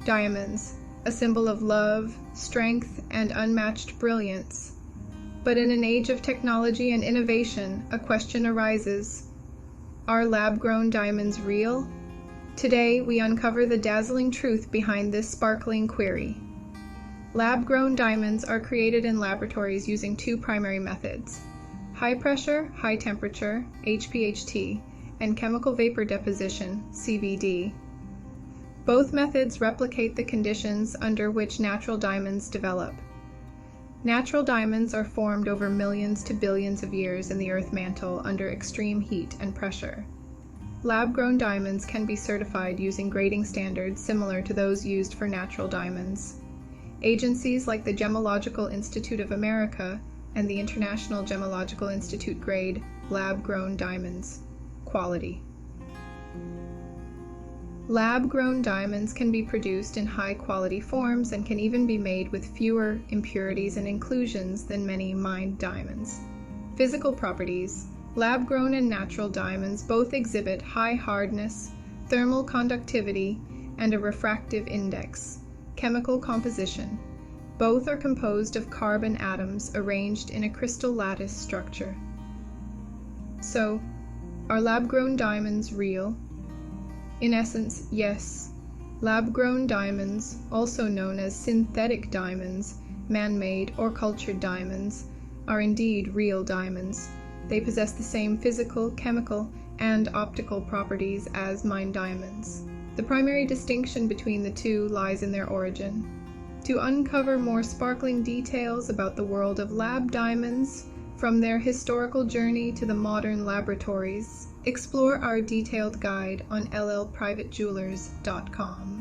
Diamonds, a symbol of love, strength, and unmatched brilliance. But in an age of technology and innovation, a question arises: are lab-grown diamonds real? Today, we uncover the dazzling truth behind this sparkling query. Lab-grown diamonds are created in laboratories using two primary methods: high pressure, high temperature, HPHT, and chemical vapor deposition, CVD. Both methods replicate the conditions under which natural diamonds develop. Natural diamonds are formed over millions to billions of years in the earth mantle under extreme heat and pressure. Lab-grown diamonds can be certified using grading standards similar to those used for natural diamonds. Agencies like the Gemological Institute of America and the International Gemological Institute grade lab-grown diamonds. Quality. Lab-grown diamonds can be produced in high-quality forms and can even be made with fewer impurities and inclusions than many mined diamonds. Physical properties. Lab-grown and natural diamonds both exhibit high hardness, thermal conductivity, and a refractive index. Chemical composition. Both are composed of carbon atoms arranged in a crystal lattice structure. So, are lab-grown diamonds real? In essence, yes. Lab-grown diamonds, also known as synthetic diamonds, man-made or cultured diamonds, are indeed real diamonds. They possess the same physical, chemical, and optical properties as mined diamonds. The primary distinction between the two lies in their origin. To uncover more sparkling details about the world of lab diamonds, from their historical journey to the modern laboratories, explore our detailed guide on llprivatejewelers.com.